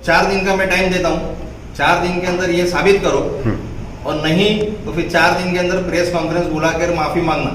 4 दिन का मैं टाइम देता हूँ, 4 दिन के अंदर ये साबित करो, और नहीं तो फिर 4 दिन के अंदर प्रेस कॉन्फ्रेंस बुलाकर माफी मांगना।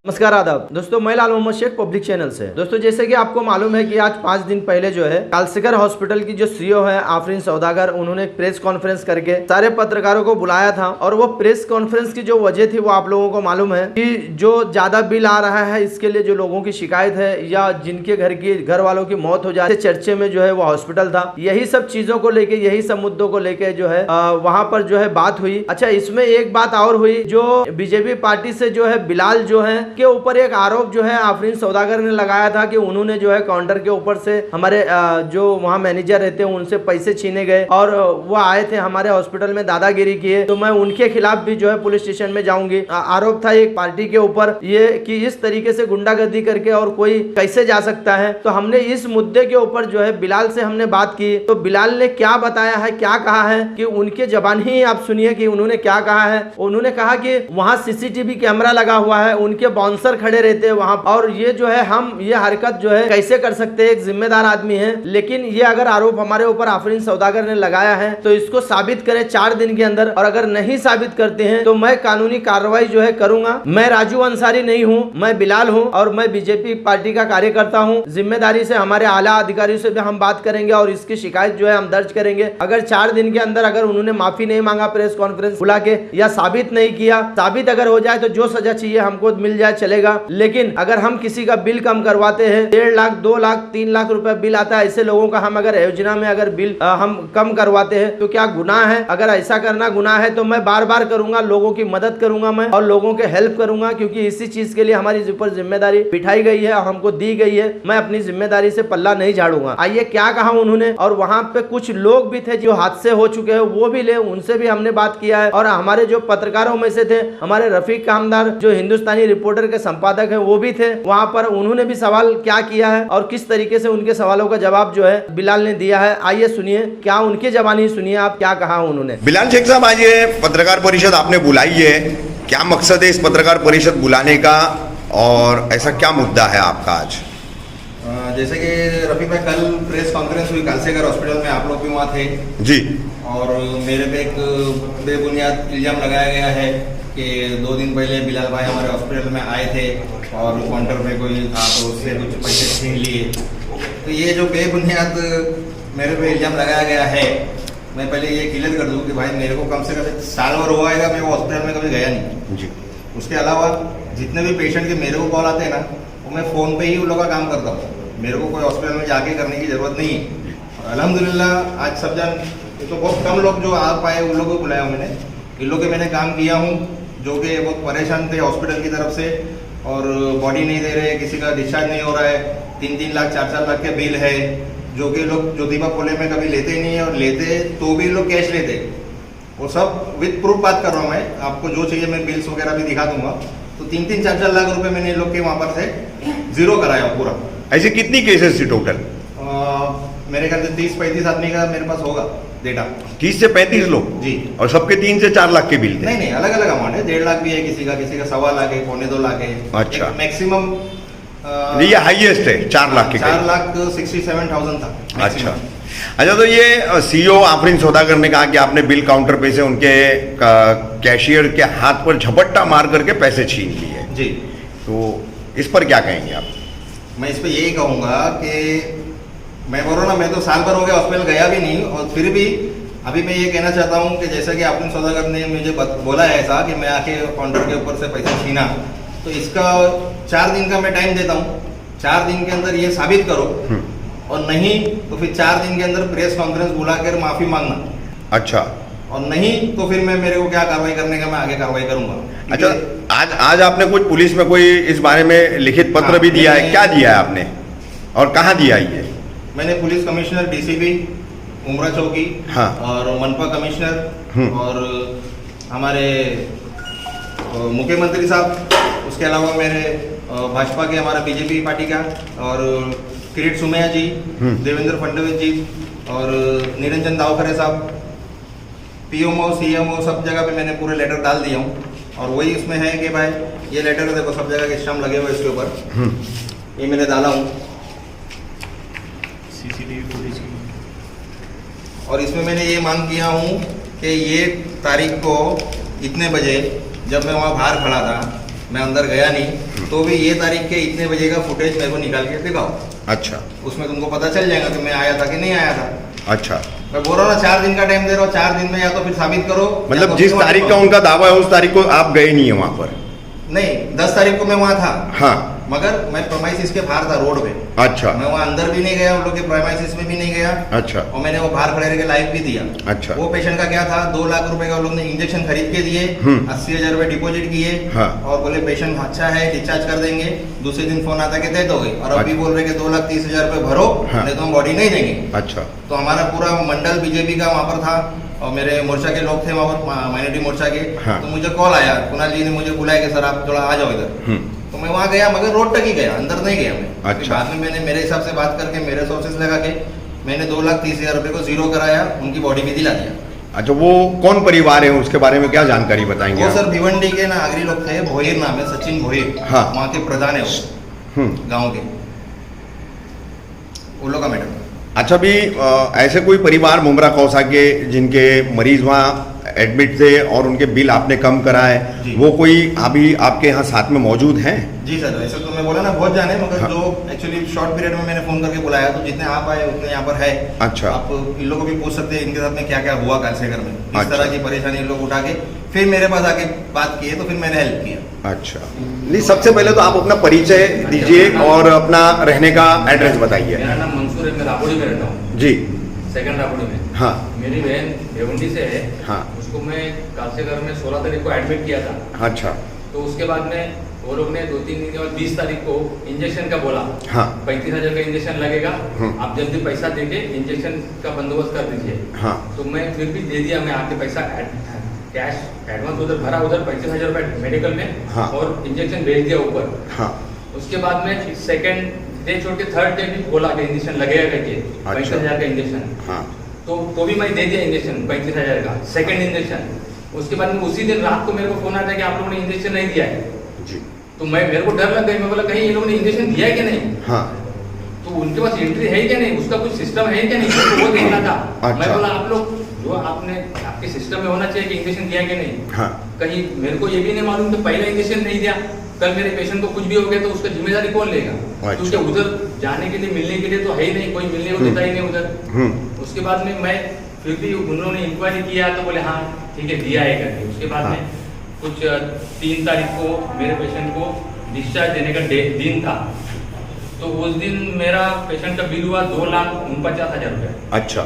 नमस्कार आदाब दोस्तों, मैं लाल मोहम्मद शेख पब्लिक चैनल से। दोस्तों जैसे कि आपको मालूम है कि आज 5 दिन पहले जो है कालसीकर हॉस्पिटल की जो सीईओ है आफरीन सौदागर, उन्होंने एक प्रेस कॉन्फ्रेंस करके सारे पत्रकारों को बुलाया था। और वो प्रेस कॉन्फ्रेंस की जो वजह थी वो आप लोगों को मालूम है कि जो ज्यादा बिल आ रहा है इसके लिए जो लोगों की शिकायत है या जिनके घर वालों की मौत हो जाए, चर्चे में जो है वो हॉस्पिटल था। यही सब चीजों को लेके, यही सब मुद्दों को लेके जो है वहां पर जो है बात हुई। अच्छा, इसमें एक बात और हुई, जो बीजेपी पार्टी से जो है बिलाल जो है के ऊपर एक आरोप जो है आफरीन सौदागर ने लगाया था कि उन्होंने जो है काउंटर के ऊपर से हमारे जो वहाँ मैनेजर रहते हैं उनसे पैसे छीने गए और वो आए थे हमारे हॉस्पिटल में दादागिरी किए, तो मैं उनके खिलाफ भी जो है पुलिस स्टेशन में जाऊंगी। आरोप था एक पार्टी के ऊपर ये कि इस तरीके से गुंडागर्दी करके और कोई कैसे जा सकता है। तो हमने इस मुद्दे के ऊपर जो है बिलाल से हमने बात की, तो बिलाल ने क्या बताया है, क्या कहा है कि उनके जबान ही आप सुनिए कि उन्होंने क्या कहा है। उन्होंने कहा कि वहाँ सीसीटीवी कैमरा लगा हुआ है, उनके बाउंसर खड़े रहते हैं वहां, और ये जो है हम ये हरकत जो है कैसे कर सकते हैं, एक जिम्मेदार आदमी है। लेकिन ये अगर आरोप हमारे ऊपर आफरीन सौदागर ने लगाया है तो इसको साबित करें 4 दिन के अंदर, और अगर नहीं साबित करते हैं तो मैं कानूनी कार्रवाई जो है करूंगा। मैं राजू अंसारी नहीं हूं, मैं बिलाल हूं और मैं बीजेपी पार्टी का कार्यकर्ता हूं। जिम्मेदारी से हमारे आला अधिकारियों से भी हम बात करेंगे और इसकी शिकायत जो है हम दर्ज करेंगे। अगर 4 दिन के अंदर अगर उन्होंने माफी नहीं मांगा प्रेस कॉन्फ्रेंस बुला के या साबित नहीं किया, साबित अगर हो जाए तो जो सजा चाहिए हमको मिल जाए चलेगा। लेकिन अगर हम किसी का बिल कम करवाते हैं, 1.5 लाख 2 लाख 3 लाख रुपए बिल आता है, ऐसे लोगों का हम अगर योजना में अगर बिल हम कम करवाते हैं तो क्या गुनाह है? अगर ऐसा करना गुनाह है तो मैं बार बार करूंगा, लोगों की मदद करूंगा मैं और लोगों के हेल्प करूंगा, क्योंकि इसी चीज के लिए हमारी ऊपर जिम्मेदारी बिठाई गई है और हमको दी गई है। मैं अपनी जिम्मेदारी से पल्ला नहीं झाड़ूंगा। आइए क्या कहा उन्होंने, और वहां पे कुछ लोग भी थे जो हादसे हो चुके हैं वो भी ले, उनसे भी हमने बात किया है। और हमारे जो पत्रकारों में से थे हमारे रफीक कामदार जो हिंदुस्तानी रिपोर्टर के संपादक है वो भी थे वहां पर, उन्होंने भी सवाल क्या किया है और किस तरीके से उनके सवालों का जवाब जो है बिलाल ने दिया है। आइए सुनिए, क्या उनके जबानी सुनिए आप क्या कहा उन्होंने। बिलाल शेख साहब, आज ये पत्रकार परिषद आपने बुलाई है, क्या मकसद है इस पत्रकार परिषद बुलाने का और ऐसा क्या मुद्दा है आपका आज? जैसे कि रफीक भाई, कल प्रेस कॉन्फ्रेंस हुई कालसीकर हॉस्पिटल में, आप लोग भी वहाँ थे जी, और मेरे पे एक बेबुनियाद इल्जाम लगाया गया है कि 2 दिन पहले बिलाल भाई हमारे हॉस्पिटल में आए थे और काउंटर पे कोई था तो उससे कुछ पैसे छीन लिए। तो ये जो बेबुनियाद मेरे पे इल्जाम लगाया गया है, मैं पहले ये क्लियर कर दूं कि भाई मेरे को कम से कम साल भर हुआ है, मैं वो हॉस्पिटल में कभी गया नहीं जी। उसके अलावा जितने भी पेशेंट के मेरे को कॉल आते हैं ना, वो मैं फ़ोन पे ही उन लोगों का काम करता हूँ। मेरे को कोई हॉस्पिटल में जाके करने की ज़रूरत नहीं है। और अल्हम्दुलिल्लाह आज सब जन, तो बहुत कम लोग जो आ पाए उन लोगों को बुलाया हूँ मैंने। इन लोगों के मैंने काम किया हूँ जो कि बहुत परेशान थे हॉस्पिटल की तरफ से, और बॉडी नहीं दे रहे, किसी का डिस्चार्ज नहीं हो रहा है, 3-3 लाख 4-4 लाख के बिल है, जो कि लोग ज्योतिबा फुले में कभी लेते ही नहीं है, और लेते तो भी लोग कैश लेते। वो सब विद प्रूफ बात कर रहा हूँ मैं, आपको जो चाहिए मैं बिल्स वगैरह भी दिखा दूंगा। तो 3-3 4-4 लाख रुपए मैंने इन लोग के वहाँ पर से जीरो कराया पूरा। ऐसे कितनी केसेस थी टोटल? मेरे ख्याल से 30-35 आदमी का मेरे पास होगा डेटा। 30 से 35 लोग जी, और सबके 3 से 4 लाख के बिल थे? नहीं, अलग अलग अमाउंट है। 1.5 लाख भी है किसी का 1.25 लाख है, 1.25 लाख है। अच्छा, मैक्सिमम ये हाईएस्ट है 4 लाख के? 4,67,000 था। अच्छा, तो ये सीईओ आफरीन सौदागर ने कहा कि आपने बिल काउंटर पे से उनके कैशियर के हाथ पर झपट्टा मार करके पैसे छीन लिए जी। तो इस पर क्या कहेंगे आप? मैं इस पर यही कहूँगा कि मैं बोल रहा हूँ ना, मैं तो साल भर हो गया हॉस्पिटल गया भी नहीं, और फिर भी अभी मैं ये कहना चाहता हूँ कि जैसा कि आफरीन सौदागर ने मुझे बोला है ऐसा कि मैं आके काउंटर के ऊपर से पैसा छीना, तो इसका 4 दिन का मैं टाइम देता हूँ। 4 दिन के अंदर ये साबित करो, और नहीं तो फिर 4 दिन के अंदर प्रेस कॉन्फ्रेंस बुलाकर माफी मांगना। अच्छा, और नहीं तो फिर मैं मेरे को क्या कार्रवाई करने का मैं आगे कार्रवाई करूंगा। अच्छा, आज आपने कुछ पुलिस में कोई इस बारे में लिखित पत्र भी दिया है, क्या दिया है आपने और कहाँ दिया है? मैंने पुलिस कमिश्नर डीसीपी उमरा चौकी, हाँ, और मनपा कमिश्नर और हमारे मुख्यमंत्री साहब, उसके अलावा मेरे भाजपा के हमारा बीजेपी पार्टी का और किरीट सुमैया जी, देवेंद्र फडणवीस जी और निरंजन दावखरे साहब, पीएमओ सीएमओ सब जगह पे मैंने पूरे लेटर डाल दिया हूँ। और वही इसमें है कि भाई ये लेटर देखो सब जगह के स्टाम्प लगे हुए इसके ऊपर, ये मैंने डाला हूँ। सीसीटीवी फुटेज और इसमें मैंने ये मांग किया हूँ कि ये तारीख को इतने बजे, जब मैं वहाँ बाहर खड़ा था, मैं अंदर गया नहीं, तो भी ये तारीख के इतने बजे का फुटेज मेरे को निकाल के दिखाओ। अच्छा, उसमें तुमको पता चल जाएगा कि मैं आया था कि नहीं आया था। अच्छा, मैं बोल रहा हूँ ना 4 दिन का टाइम दे रहा हूँ, 4 दिन में या तो फिर साबित करो, मतलब तो जिस फिर तारीख का वापस उनका दावा है उस तारीख को आप गए नहीं है वहां पर? नहीं, 10 तारीख को मैं वहाँ था, हाँ, मगर मैं प्रोमाइसिस के बाहर था रोड पे। अच्छा, मैं वहाँ अंदर भी नहीं गया, उन लोग के प्रोमाइसिस में भी नहीं गया। अच्छा, और मैंने वो बाहर खड़े रह के लाइव भी दिया। अच्छा, वो पेशेंट का क्या था, 2 लाख रुपए का उन लोग ने इंजेक्शन खरीद के दिए, 80,000 रुपए डिपॉजिट किए, हाँ, और बोले पेशेंट अच्छा है डिस्चार्ज कर देंगे। दूसरे दिन फोन आता कि दे दोगे, और अभी अच्छा। बोल रहे कि 2,30,000 रुपए भरो, हाँ। नहीं तो हम बॉडी नहीं देंगे। अच्छा, तो हमारा पूरा मंडल बीजेपी का वहाँ पर था, और मेरे मोर्चा के लोग थे वहाँ पर, माइनॉरिटी मोर्चा के। हाँ। तो मुझे कॉल आया, कुणाल जी ने मुझे बुलाया कि सर आप थोड़ा आ जाओ इधर। तो मैं वहाँ गया, मगर रोड तक ही गया, अंदर नहीं गया मैं। अच्छा। बाद में मैंने मेरे हिसाब से बात करके मेरे सोर्सेस लगा के मैंने 2,30,000 रुपए को जीरो कराया, उनकी बॉडी भी दिला दिया। अच्छा, वो कौन परिवार है उसके बारे में क्या जानकारी बताएंगे वो आप? सर भिवंडी के नागरी लोग थे, भोईर नाम है, सचिन भोईर। हाँ। वहाँ के प्रधान है वो, गाँव के, उन लोग का मैटर। अच्छा, भी ऐसे कोई परिवार मुमरा कौसा के जिनके मरीज वहाँ एडमिट थे और उनके बिल आपने कम कराए, जी। वो कोई अभी आपके यहाँ साथ में मौजूद हैं? जी सर, वैसे तो मैं बोला ना बहुत जाने, मगर हाँ। जो एक्चुअली शॉर्ट पीरियड में मैंने फोन करके बुलाया, तो जितने आप आए उतने यहाँ पर है। अच्छा। आप इन लोगों को भी पूछ सकते हैं इनके साथ में क्या क्या हुआ कालसेगर में, इस अच्छा। तरह की परेशानी इन लोग उठा के फिर मेरे पास आके बात किए, तो फिर मैंने हेल्प किया। अच्छा, नहीं, सबसे पहले तो आप अपना परिचय दीजिए और अपना रहने का एड्रेस बताइए। मेरा नाम मंसूर है, मैं राबोड़ी में रहता हूँ। जी, सेकंड राबोड़ी में। हाँ, मेरी बहन भिवंडी से है। हाँ, उसको मैं कालसेगर में 16 तारीख को एडमिट किया था। अच्छा, तो उसके बाद में वो लोग ने 2-3 दिन के बाद 20 तारीख को इंजेक्शन का बोला। हाँ, 35,000 का इंजेक्शन लगेगा, आप जल्दी पैसा देके इंजेक्शन का बंदोबस्त कर दीजिए। हाँ, तो मैं फिर भी दे दिया, मैं आके पैसा कैश एडवांस उधर भरा, उधर 35,000 रुपये मेडिकल में, हाँ। और इंजेक्शन भेज दिया ऊपर। हाँ, उसके बाद में सेकंड डे छोड़ के थर्ड डे भी बोला कि इंजेक्शन लगेगा करके, 35,000 का इंजेक्शन। हाँ, तो भी मैं दे दिया इंजेक्शन 35,000 का, सेकंड इंजेक्शन। उसके बाद में उसी दिन रात को मेरे को फोन आता है कि आप लोगों ने इंजेक्शन नहीं दिया है। जी, तो मेरे को डर लग गई, मैं बोला कहीं ये लोगों ने इंजेक्शन दिया है कि नहीं, हाँ, तो उनके पास एंट्री है क्या नहीं, उसका कुछ सिस्टम है क्या नहीं, तो वो देखना था। अच्छा। मैं बोला आप लोग जो आपने आपके सिस्टम में होना चाहिए कि इंजेक्शन दिया कि नहीं। हाँ, कहीं मेरे को ये भी नहीं मालूम कि पहला इंजेक्शन नहीं दिया, कल मेरे पेशेंट को कुछ भी हो गया तो उसका जिम्मेदारी कौन लेगा? अच्छा। क्योंकि उधर जाने के लिए मिलने के लिए तो है ही नहीं, कोई मिलने को देता ही नहीं उधर। उसके बाद में मैं फिर भी उन्होंने इंक्वायरी किया तो बोले हाँ ठीक है दिया है करके। उसके बाद में कुछ 3 तारीख को मेरे पेशेंट को डिस्चार्ज देने का दिन था, तो उस दिन मेरा पेशेंट का बिल हुआ 2,49,000 रुपये। अच्छा,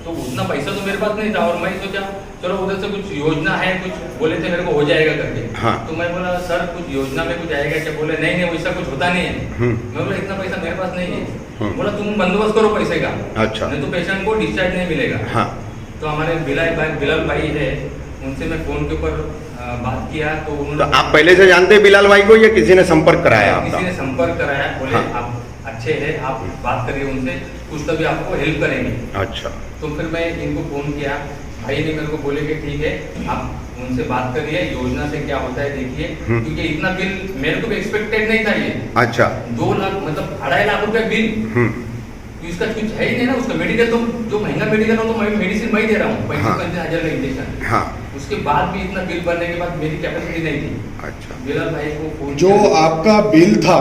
तो उतना पैसा तो मेरे पास नहीं था, और मैं सोचा चलो उधर से कुछ योजना है, कुछ बोले थे मेरे को हो जाएगा करके। हाँ। तो मैं बोला सर कुछ योजना में कुछ आएगा क्या? बोले नहीं नहीं वैसा कुछ होता नहीं है। मैं बोला इतना पैसा मेरे पास नहीं है। बोला तुम बंदोबस्त करो पैसे का, अच्छा, नहीं तो पेशेंट को डिस्चार्ज नहीं मिलेगा। हाँ, तो हमारे बिलाल भाई है, उनसे मैं फोन के ऊपर बात किया, तो तो उन्होंने आप पहले से जानते हैं बिलाल भाई को या किसी ने संपर्क कराया आपका? किसी ने संपर्क कराया, बोले हाँ। आप अच्छे हैं, आप बात करिए उनसे, कुछ तो भी आपको हेल्प करेंगे। अच्छा, तो फिर मैं इनको फोन किया, भाई ने मेरे को बोले कि ठीक है आप उनसे बात करिए, योजना से क्या होता है देखिए, क्योंकि इतना बिल मेरे को भी एक्सपेक्टेड नहीं था ये। अच्छा, 2 लाख मतलब 2.5 लाख रुपया बिल, तो इसका कुछ है ही नहीं ना। उसका मेडिकल तो जो महंगा मेडिकल हो तो मैं मेडिसिन मैं दे रहा हूँ, 35,000 का इंजेक्शन। हाँ, उसके बाद भी इतना बिल भरने के बाद मेरी कैपेसिटी नहीं थी। अच्छा, बिलाल भाई को फोन जो आपका बिल था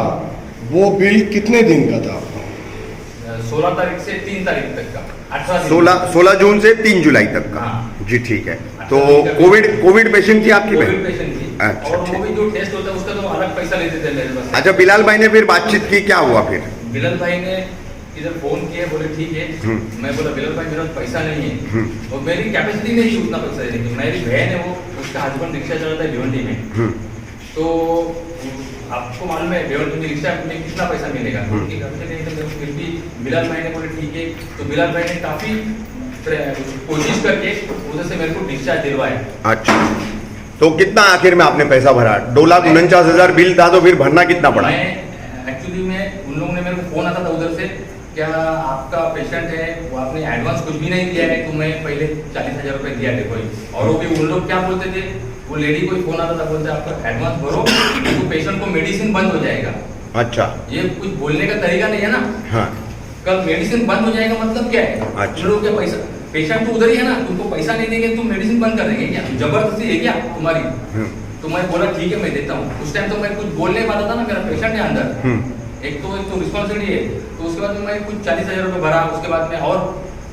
वो बिल कितने दिन का था? 16 तारीख से 3 तारीख तक का, 18 दिन। 16 जून से 3 जुलाई तक का। हाँ। जी, ठीक है। तो 18 दिन का कोविड पेशेंट थी आपकी कोविड बहन? पेशेंट थी। अच्छा, और ठीक। वो भी जो टेस्ट होता है उसका तो अलग पैसा लेते थे मेरे पास। अच्छा, बिलाल भाई ने फिर बातचीत की, क्या हुआ फिर? बिलाल भाई ने इधर फोन किए, बोले ठीक है। मैं बोला बिलाल भाई मेरा पैसा नहीं है, और मेरी कैपेसिटी नहीं थी उतना पैसा देने की। मेरी बहन है, वो उसका हस्बैंड रिक्शा चलाता है भिवंडी में, तो आपको मालूम है भिवंडी में रिक्शा में कितना पैसा मिलेगा, उनकी कैपेसिटी नहीं थी। फिर भी बिलाल भाई ने बोले ठीक है, तो बिलाल भाई ने काफी कोशिश करके उधर से मेरे को डिस्चार्ज दिलवाया। अच्छा, तो कितना आखिर में आपने पैसा भरा? 2,49,000 बिल था, तो फिर भरना कितना पड़ा? मैं एक्चुअली में उन लोगों ने मेरे को फोन आता था उधर से क्या आपका पेशेंट है वो आपने एडवांस कुछ भी नहीं दिया है, तो मैं पहले 40,000 रुपये दिया डिपॉजिट। और वो भी उन लोग क्या बोलते थे, वो लेडी कोई फोन आता था, बोलते आपका एडवांस भरो तो पेशेंट को मेडिसिन बंद हो जाएगा। अच्छा, ये कुछ बोलने का तरीका नहीं है ना। हाँ, कल मेडिसिन बंद हो जाएगा मतलब क्या है? अच्छा। तुम लोग क्या पैसा, पेशेंट तो उधर ही है ना, तुमको पैसा नहीं देंगे तुम मेडिसिन बंद कर देंगे क्या? जबरदस्ती है क्या तुम्हारी? तो मैं बोला ठीक है मैं देता हूँ। उस टाइम तो मैं कुछ बोल नहीं पाता था ना, मेरा पेशेंट है अंदर, एक तो रिस्पॉन्सिबिलिटी है। तो उसके बाद में मैं कुछ 40,000 रुपये भरा। उसके बाद में और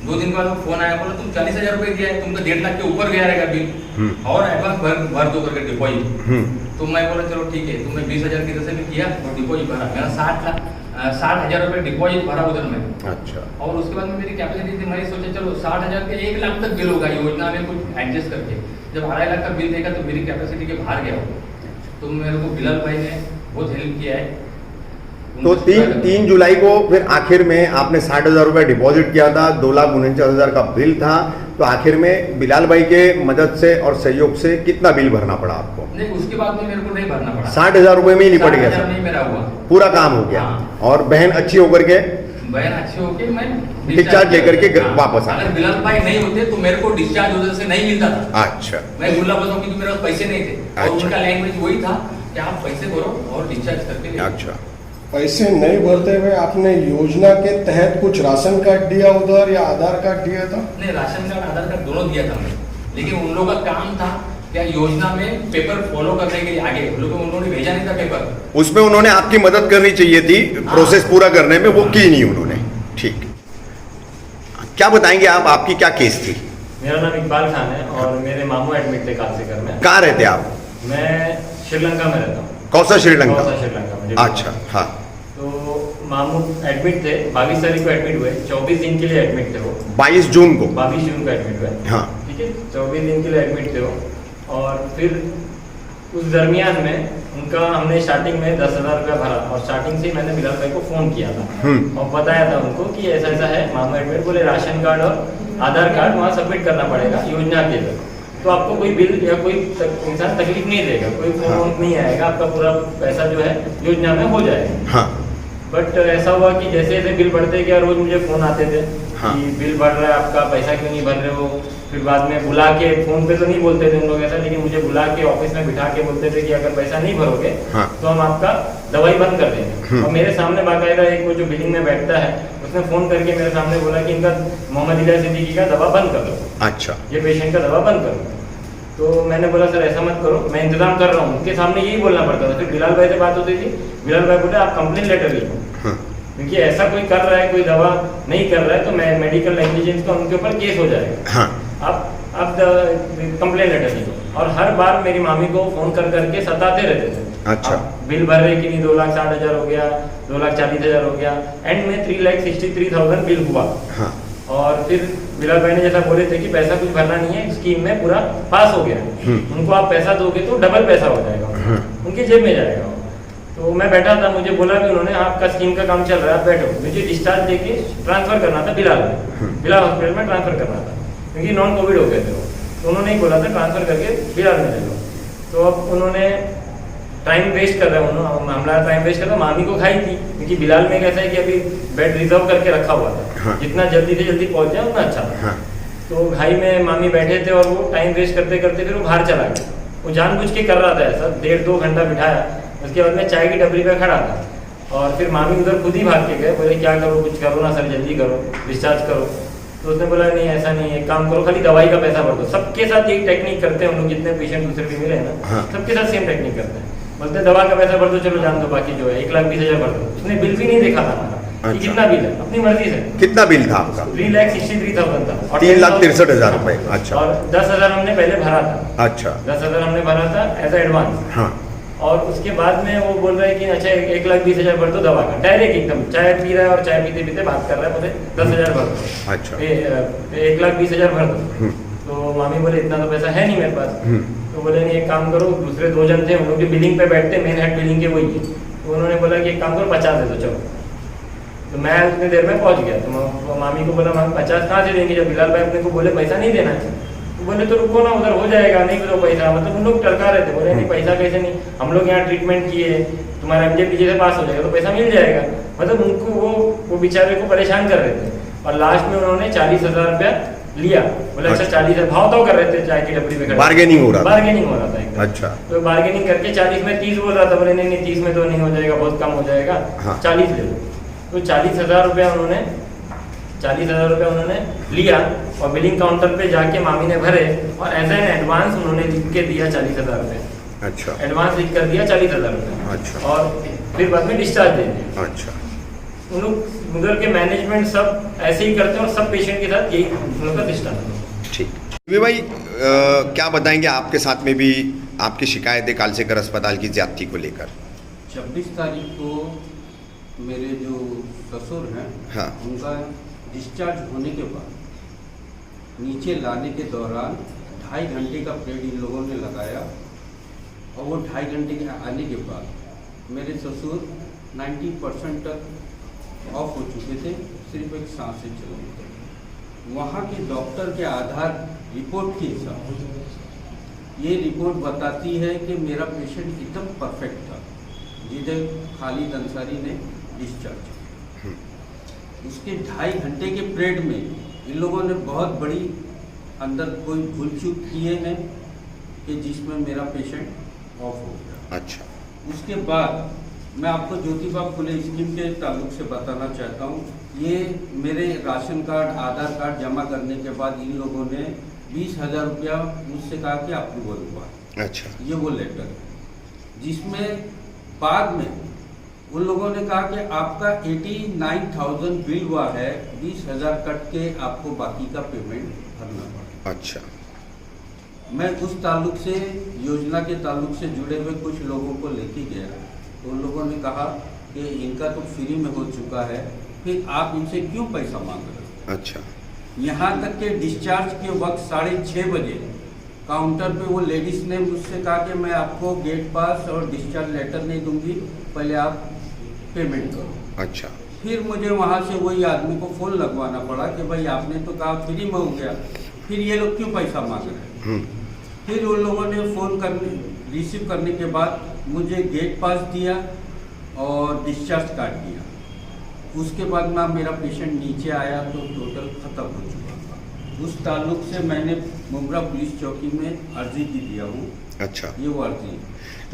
2 दिन के बाद फोन आया, बोला तुम 40,000 रुपये दिया है, तुमका 1.5 लाख के ऊपर गया रहेगा बिल, और एडवांस भर दो करके डिपॉजिट। तो मैं बोला चलो ठीक है। तो मैं 20,000 की तरह से भी किया और डिपॉजिट भरा। मेरा 60,000 रुपये डिपॉजिट भरा उधर में। अच्छा। और उसके बाद में मेरी कैपेसिटी थी, मैं सोचा चलो 60,000 के 1 लाख तक बिल होगा योजना में कुछ एडजस्ट करके। जब 2.5 लाख का बिल देखा तो मेरी कैपेसिटी के बाहर गया। तो मेरे को बिलाल भाई ने बहुत हेल्प किया है। तो 3 जुलाई को फिर आखिर में आपने 60,000 रुपये डिपॉजिट किया था, 2,49,000 का बिल था। तो आखिर में बिलाल भाई के मदद से और सहयोग से कितना बिल भरना पड़ा आपको? नहीं, उसके बाद में मेरे को नहीं भरना पड़ा। 60,000 रुपये में ही निपट गया? 60,000 नहीं मेरा हुआ, पूरा काम हो गया। हाँ। और बहन अच्छी होकर के बहन अच्छी होके मैं डिस्चार्ज लेकर के वापस आ अगर बिलाल भाई नहीं होते तो मेरे को डिस्चार्ज उधर से नहीं मिलता था। अच्छा। मैं बोला बस क्योंकि मेरे पास पैसे नहीं थे। और अच्छा। उनका लैंग्वेज वही था कि आप पैसे भरो और डिस्चार्ज करके ले। अच्छा। पैसे नहीं भरते हुए आपने योजना के तहत कुछ राशन कार्ड दिया उधर या आधार कार्ड दिया था? नहीं, राशन कार्ड आधार कार्ड दोनों दिया था मैं, लेकिन उन लोगों का काम था क्या योजना में पेपर फॉलो करने के लिए आगे उन्होंने भेजा नहीं था पेपर। उसमें उन्होंने आपकी मदद करनी चाहिए थी प्रोसेस पूरा करने में, वो की नहीं उन्होंने। ठीक, क्या बताएंगे आप, आपकी क्या केस थी? मेरा नाम इकबाल खान है और मेरे मामू एडमिट थे कालसीकर में। कहाँ रहते आप? मैं श्रीलंका में रहता हूँ। कौन सा श्रीलंका? श्रीलंका में। अच्छा, हाँ। तो मामू एडमिट थे, 22 तारीख को एडमिट हुए, 24 दिन के लिए एडमिट थे वो। 22 जून को? 22 जून को एडमिट हुए। हाँ। ठीक है, 24 दिन के लिए एडमिट थे वो। और फिर उस दरमियान में उनका हमने स्टार्टिंग में 10,000 रुपया भरा और स्टार्टिंग से मैंने बिलाल भाई को फ़ोन किया था और बताया था उनको कि ऐसा ऐसा है मामू एडमिट। बोले राशन कार्ड और आधार कार्ड वहाँ सबमिट करना पड़ेगा योजना के लिए, तो आपको कोई बिल या कोई इंसान तकलीफ नहीं देगा, कोई फोन नहीं आएगा, आपका पूरा पैसा जो है योजना में हो जाएगा। हाँ। बट ऐसा हुआ कि जैसे जैसे बिल बढ़ते गया रोज मुझे फोन आते थे कि बिल बढ़ रहा है आपका, पैसा क्यों नहीं भर रहे हो। फिर बाद में बुला के, फोन पे तो नहीं बोलते थे उन लोग ऐसा, लेकिन मुझे बुला के ऑफिस में बिठा के बोलते थे कि अगर पैसा नहीं भरोगे तो हम आपका दवाई बंद कर देंगे। और मेरे सामने बाकायदा एक वो जो बिलिंग में बैठता है उसने फोन करके मेरे सामने बोला कि इनका मोहम्मद इलियास सिद्दीकी का दवा बंद कर दो। अच्छा। ये पेशेंट का दवा बंद करो। तो मैंने बोला सर ऐसा मत करो, मैं इंतजाम कर रहा हूँ। उनके सामने यही बोलना पड़ता था। फिर बिलाल भाई से बात होती थी, बिलाल भाई बोले आप कंप्लेन लेटर लिखो, क्योंकि ऐसा कोई कर रहा है, कोई दवा नहीं कर रहा है तो मैं मेडिकल नेग्लिजेंस का उनके ऊपर केस हो जाएगा। आप कंप्लेन लेटर लिखो। और हर बार मेरी मामी को फोन कर करके सताते रहते थे। अच्छा। बिल भर रहे कि नहीं, 2,60,000 हो गया, 2,40,000 हो गया। एंड में 3,63,000 बिल हुआ। और फिर बिलाल भाई ने जैसा बोले थे कि पैसा कुछ भरना नहीं है, स्कीम में पूरा पास हो गया, उनको आप पैसा दोगे तो डबल पैसा हो जाएगा, उनकी जेब में जाएगा। तो मैं बैठा था, मुझे बोला कि उन्होंने आपका स्कीम का काम चल रहा है, आप बैठो। मुझे डिस्चार्ज देके ट्रांसफर करना था बिलाल हॉस्पिटल में ट्रांसफर करना था, क्योंकि नॉन कोविड हो गए थे वो। तो उन्होंने ही बोला था ट्रांसफर करके बिलाल में ले लो। तो अब उन्होंने टाइम वेस्ट कर रहा है, हमारा टाइम वेस्ट कर रहा, मामी को खाई थी, क्योंकि बिलाल में कैसा है कि अभी बेड रिजर्व करके रखा हुआ था, जितना जल्दी से जल्दी पहुंच जाए उतना अच्छा था। तो भाई में मामी बैठे थे और वो टाइम वेस्ट करते करते फिर वो बाहर चला गया। वो जानबूझ के कर रहा था ऐसा, 1.5-2 घंटा बिठाया। उसके बाद में चाय की डबरी पे खड़ा था और फिर मामी उधर खुद ही भाग के गए, बोले क्या करो, कुछ करो ना सर, जल्दी करो, डिस्चार्ज करो। तो उसने बोला नहीं ऐसा नहीं है, काम करो, खाली दवाई का पैसा भर दो। सबके साथ एक टेक्निक करते हैं हम लोग, जितने पेशेंट दूसरे भी मिले ना सबके साथ सेम टेक्निक करते हैं। बोलते दवा का पैसा भर दो, चलो जान दो, बाकी जो है 1,20,000 भर दो। उसने बिल भी नहीं देखा था हमारा कि कितना बिल है, अपनी मर्जी से। कितना बिल था आपका? 3,63,000 था और 3,63,000 रुपए। अच्छा। और 10,000 हमने पहले भरा था। अच्छा। 10,000 हमने भरा था एज ए एडवांस। और उसके बाद में वो बोल रहे हैं कि अच्छा 1,20,000 भर दो दवा का, डायरेक्ट एकदम चाय पी रहा है और चाय पीते पीते बात कर रहा है, बोले 10,000 भर दो। अच्छा। 1,20,000 भर दो। तो मामी बोले इतना तो पैसा है नहीं मेरे पास। तो बोले नहीं एक काम करो, दूसरे 2 जन थे उन लोग भी बिलिंग पे बैठते, मेन हेड बिलिंग के वही है। तो उन्होंने बोला कि एक काम करो 50 दे दो, चलो। तो मैं उतनी देर में पहुंच गया। तो मामी को बोला मामी 50 कहाँ से देंगे, जब बिलाल भाई अपने को बोले पैसा नहीं देना है। तो बोले तो रुको ना, उधर हो जाएगा, नहीं तो पैसा, मतलब उन लोग टरका रहे थे, बोले नहीं पैसा कैसे नहीं, हम लोग यहाँ ट्रीटमेंट किए, तुम्हारा MJPJ से पास हो जाएगा तो पैसा मिल जाएगा। मतलब उनको वो बेचारे को परेशान कर रहे थे। और लास्ट में उन्होंने 40,000 रुपया लिया, बोले अच्छा 40,000, भाव तो कर रहे थे चाय की डबरी में, बार्गेनिंग हो रहा था, बार्गेनिंग हो रहा था एकदम। अच्छा, तो बार्गेनिंग करके 40 में 30 बोल रहा था, बोले नहीं 30 में तो नहीं हो जाएगा, बहुत कम हो जाएगा, 40 ले लो। तो 40,000 रुपया उन्होंने लिया और बिलिंग काउंटर पे जाके मामी ने भरे और एज एन एडवांस उन्होंने लिख के दिया 40,000 रुपये। अच्छा, एडवांस लिख कर दिया 40,000 रुपये। अच्छा, और फिर बाद में डिस्चार्ज दे दिया। अच्छा, उन लोग उधर के मैनेजमेंट सब ऐसे ही करते हैं और सब पेशेंट के साथ यही उन लोग का सिस्टम है। ठीक भाई, क्या बताएंगे, आपके साथ में भी आपकी शिकायत है कालसेकर अस्पताल की ज्यादती को लेकर? 26 तारीख को मेरे जो ससुर हैं, हाँ, उनका डिस्चार्ज होने के बाद नीचे लाने के दौरान 2.5 घंटे का पीरियड इन लोगों ने लगाया और वो 2.5 घंटे के आने के बाद मेरे ससुर 90% तक ऑफ हो चुके थे, सिर्फ एक सांस से चल रहे थे। वहाँ के डॉक्टर के आधार रिपोर्ट के हिसाब से ये रिपोर्ट बताती है कि मेरा पेशेंट एकदम परफेक्ट था, जिसे खालिद अंसारी ने डिस्चार्ज किया। उसके 2.5 घंटे के पीरियड में इन लोगों ने बहुत बड़ी अंदर कोई भूल चूक किए हैं कि जिसमें मेरा पेशेंट ऑफ हो गया। अच्छा, उसके बाद मैं आपको ज्योतिबा फुले स्कीम के ताल्लुक से बताना चाहता हूँ। ये मेरे राशन कार्ड, आधार कार्ड जमा करने के बाद इन लोगों ने 20,000 रुपया मुझसे कहा कि अप्रूवल हुआ। अच्छा, ये वो लेटर जिसमें बाद में उन लोगों ने कहा कि आपका 89,000 बिल हुआ है, 20,000 कट के आपको बाकी का पेमेंट भरना पड़ा। अच्छा, मैं उस ताल्लुक से, योजना के ताल्लुक से जुड़े हुए कुछ लोगों को लेके गया तो उन लोगों ने कहा कि इनका तो फ्री में हो चुका है, फिर आप इनसे क्यों पैसा मांग रहे हो। अच्छा, यहाँ तक के डिस्चार्ज के वक्त 6:30 बजे काउंटर पे वो लेडीज ने मुझसे कहा कि मैं आपको गेट पास और डिस्चार्ज लेटर नहीं दूंगी, पहले आप पेमेंट करो। अच्छा, फिर मुझे वहाँ से वही आदमी को फ़ोन लगवाना पड़ा कि भाई आपने तो कहा फ्री में हो गया, फिर ये लोग क्यों पैसा मांग रहे हैं। फिर उन लोगों ने फ़ोन रिसीव करने के बाद मुझे गेट पास दिया और डिस्चार्ज कार्ड दिया। उसके बाद में मेरा पेशेंट नीचे आया तो टोटल ख़त्म हो चुका था। उस ताल्लुक से मैंने मुमरा पुलिस चौकी में अर्जी भी दिया हूँ। अच्छा, ये वो अर्जी है।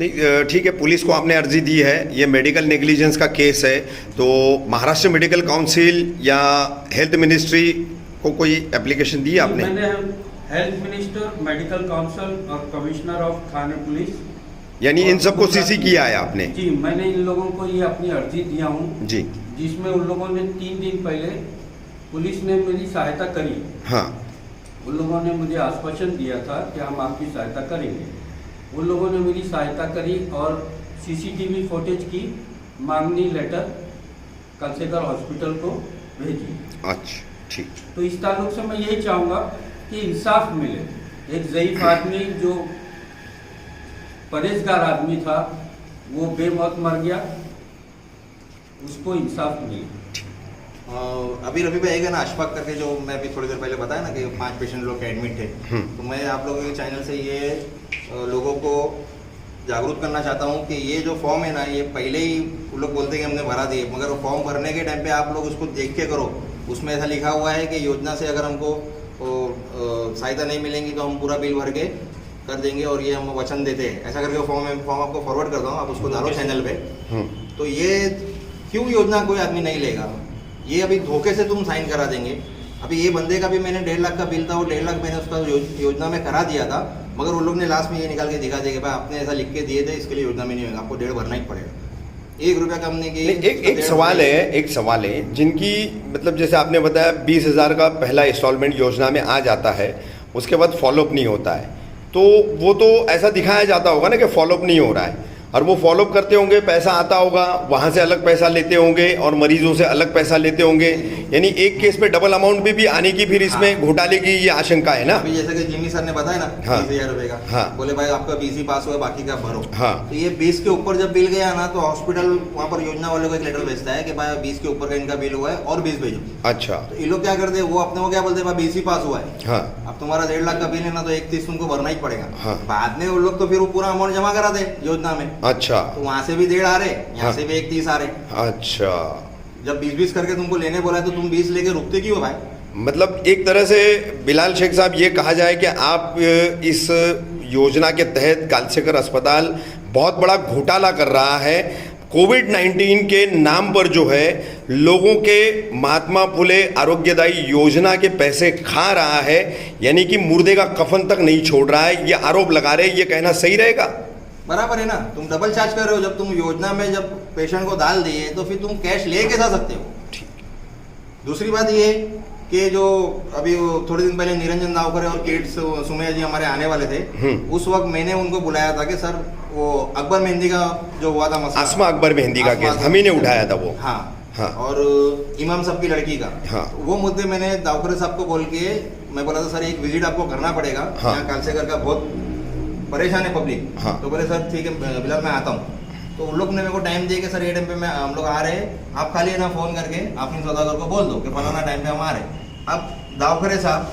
नहीं, ठीक है, पुलिस को आपने अर्जी दी है, ये मेडिकल नेग्लिजेंस का केस है, तो महाराष्ट्र मेडिकल काउंसिल या हेल्थ मिनिस्ट्री को कोई एप्लीकेशन दी आपने? मैंने हेल्थ मिनिस्टर, मेडिकल काउंसिल और कमिश्नर ऑफ थाने पुलिस, यानी इन सबको सीसी किया है आपने? जी, मैंने इन लोगों को ये अपनी अर्जी दिया हूँ जी, जिसमें उन लोगों ने 3 दिन पहले पुलिस ने मेरी सहायता करी। हाँ, उन लोगों ने मुझे आश्वासन दिया था कि हम आपकी सहायता करेंगे। उन लोगों ने मेरी सहायता करी और CCTV फुटेज की मांगनी लेटर कालसेकर हॉस्पिटल को भेजी। अच्छा, ठीक। तो इस ताल्लुक से मैं यही चाहूँगा कि इंसाफ मिले। एक ज़ईफ आदमी जो परहेजगार आदमी था वो बेमौत मर गया, उसको इंसाफ मिले। अभी रवि भाई ना अशफाक करके जो मैं अभी थोड़ी देर पहले बताया ना कि 5 पेशेंट लोग एडमिट थे, तो मैं आप लोगों के चैनल से ये लोगों को जागरूक करना चाहता हूँ कि ये जो फॉर्म है ना, ये पहले ही वो लोग बोलते हैं कि हमने भरा दिए, मगर वो फॉर्म भरने के टाइम पे आप लोग उसको देख के करो। उसमें ऐसा लिखा हुआ है कि योजना से अगर हमको सहायता नहीं मिलेंगी तो हम पूरा बिल भर के कर देंगे और ये हम वचन देते हैं, ऐसा करके फॉर्म आपको फॉरवर्ड करता हूँ, आप उसको डालो चैनल पे। तो ये क्यों योजना कोई आदमी नहीं लेगा, ये अभी धोखे से तुम साइन करा देंगे। अभी ये बंदे का भी मैंने 1.5 लाख का बिल था, वो 1.5 लाख मैंने उसका योजना में करा दिया था, मगर उन लोग ने लास्ट में ये निकाल के दिखा दिया कि भाई आपने ऐसा लिख के दिए थे, इसके लिए योजना में नहीं होगा, आपको 1.5 भरना ही पड़ेगा। 1 रुपया कम नहीं की। एक सवाल है जिनकी मतलब जैसे आपने बताया 20,000 का पहला इंस्टॉलमेंट योजना में आ जाता है, उसके बाद फॉलोअप नहीं होता है, तो वो तो ऐसा दिखाया जाता होगा ना कि फॉलोअप नहीं हो रहा है, और वो फॉलोअप करते होंगे, पैसा आता होगा, वहाँ से अलग पैसा लेते होंगे और मरीजों से अलग पैसा लेते होंगे, यानी एक केस पे डबल अमाउंट भी आने की फिर इसमें घोटाले की ये आशंका है ना। अभी जैसे कि जिमी सर ने बताया ना, 20,000 रुपए का, हाँ, बोले भाई आपका 20 ही पास हुआ, बाकी का भरो। हाँ, तो ये 20 के ऊपर जब बिल गया ना, तो हॉस्पिटल वहाँ पर योजना वालों को एक लेटर भेजता है कि भाई 20 के ऊपर का इनका बिल हुआ है और 20 भेजो। अच्छा, तो ये लोग क्या करते हैं, वो अपने को क्या बोलते हैं, 20 ही पास हुआ है। हाँ, अब तुम्हारा 1.5 लाख का बिल है ना, तो 31 तुमको भरना ही पड़ेगा। हाँ। बाद में वो लोग तो फिर वो पूरा अमाउंट जमा करा दे योजना में, अच्छा तो वहां से भी 1.5 आ रहे, यहाँ हाँ। से भी 31 आ रहे। अच्छा, जब 20-20 करके तुमको लेने बोला है तो तुम 20 लेके रुकते क्यों भाई? मतलब एक तरह से बिलाल शेख साहब ये कहा जाए कि आप इस योजना के तहत कालसेकर अस्पताल बहुत बड़ा घोटाला कर रहा है। कोविड-19 के नाम पर जो है लोगों के महात्मा फुले आरोग्यदायी योजना के पैसे खा रहा है, यानी कि मुर्दे का कफन तक नहीं छोड़ रहा है, ये आरोप लगा रहे हैं। ये कहना सही रहेगा? बराबर है ना, तुम डबल चार्ज कर रहे हो। जब तुम योजना में जब पेशेंट को डाल दिए तो फिर तुम कैश ले के जा सकते हो। दूसरी बात ये कि जो अभी वो थोड़े दिन पहले निरंजन दावकर और किड्स सुमैया जी हमारे आने वाले थे, उस वक्त मैंने उनको बुलाया था कि सर वो अकबर मेहंदी का जो हुआ था मसला, आसमा अकबर मेहंदी का केस हम ही ने उठाया था वो। हाँ, हाँ। और इमाम साहब की लड़की का, हाँ। वो मुद्दे मैंने दावकर साहब को बोल के मैं बोला था सर एक विजिट आपको करना पड़ेगा, हाँ। यहाँ कालसेकर का बहुत परेशान है पब्लिक। हाँ। तो बोले सर ठीक है बिलाल मैं आता हूँ। तो उन लोग ने मेरे को टाइम दिया कि सर ये टाइम पे हम लोग आ रहे हैं, आप खाली है ना फोन करके आफरीन सौदागर को बोल दो कि फलाना टाइम पे हम आ रहे हैं। अब दावखरे साहब,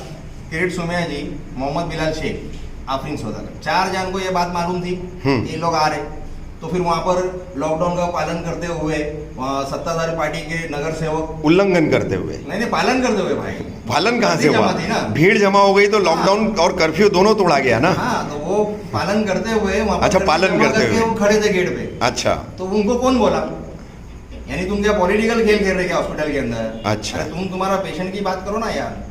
किरीट सुमैया जी, मोहम्मद बिलाल शेख, आफरीन सौदागर, 4 जन को ये बात मालूम थी कि ये लोग आ रहे। तो फिर वहाँ पर लॉकडाउन का पालन करते हुए सत्ताधारी पार्टी के नगर सेवक उल्लंघन करते हुए, नहीं पालन करते हुए भाई, पालन कहाँ से गर्दी हुआ? जमा थी ना। भीड़ जमा हो गई तो लॉकडाउन और कर्फ्यू दोनों तोड़ा गया ना। हाँ, तो वो पालन करते हुए वहाँ पर अच्छा, गर्दी पालन जमा करते करके हुए। वो खड़े थे गेट पे। अच्छा, तो उनको कौन बोला? यानी तुम क्या पॉलिटिकल खेल खेल रहे क्या हॉस्पिटल के अंदर? अच्छा। अरे तुम्हारा पेशेंट की बात करो ना यार,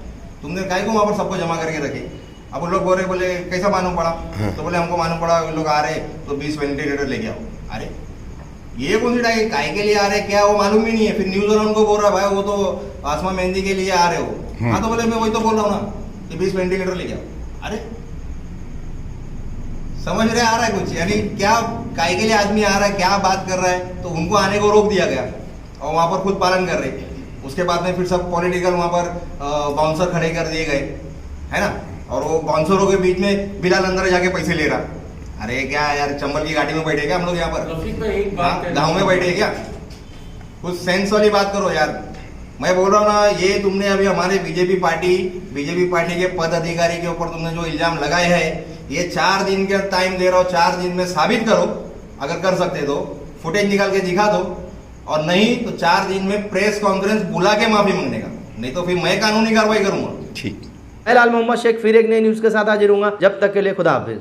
तुमने काय को वहाँ पर सबको जमा करके रखे? अब वो लोग बोल रहे, बोले कैसा मालूम पड़ा? हाँ। तो बोले हमको मालूम पड़ा लोग आ रहे तो 20 वेंटिलेटर लेके आओ। अरे ये कौन सी टाइम काय के लिए आ रहे क्या वो मालूम ही नहीं है। फिर न्यूज वाला उनको बोल रहा भाई वो तो आसमा मेहंदी के लिए आ रहे हो। हाँ, तो बोले मैं वही तो बोल रहा हूँ ना कि 20 वेंटिलेटर लेके आओ। अरे समझ रहे आ रहा है कुछ? यानी क्या काय के लिए आदमी आ रहा है, क्या बात कर रहा है, तो उनको आने को रोक दिया गया और वहां पर खुद पालन कर रहे। उसके बाद में फिर सब पॉलिटिकल वहां पर बाउंसर खड़े कर दिए गए, है ना। और वो बाउंसरों के बीच में बिलाल अंदर जाके पैसे ले रहा। अरे क्या यार, चंबल की गाड़ी में बैठे क्या हम लोग यहाँ पर? रफीक भाई एक बात कहना गाँव में बैठे क्या? कुछ सेंस वाली बात करो यार। मैं बोल रहा हूँ ना, ये तुमने अभी हमारे बीजेपी पार्टी के पद अधिकारी के ऊपर तुमने जो इल्जाम लगाए हैं, ये 4 दिन का टाइम दे रहा हो, 4 दिन में साबित करो। अगर कर सकते तो फुटेज निकाल के दिखा दो, और नहीं तो 4 दिन में प्रेस कॉन्फ्रेंस बुला के माफी मांगने का, नहीं तो फिर मैं कानूनी कार्रवाई करूंगा। ठीक। मैं लाल मोहम्मद शेख फिर एक नई न्यूज के साथ हाजिर हूँ। जब तक के लिए खुदा हाफिज।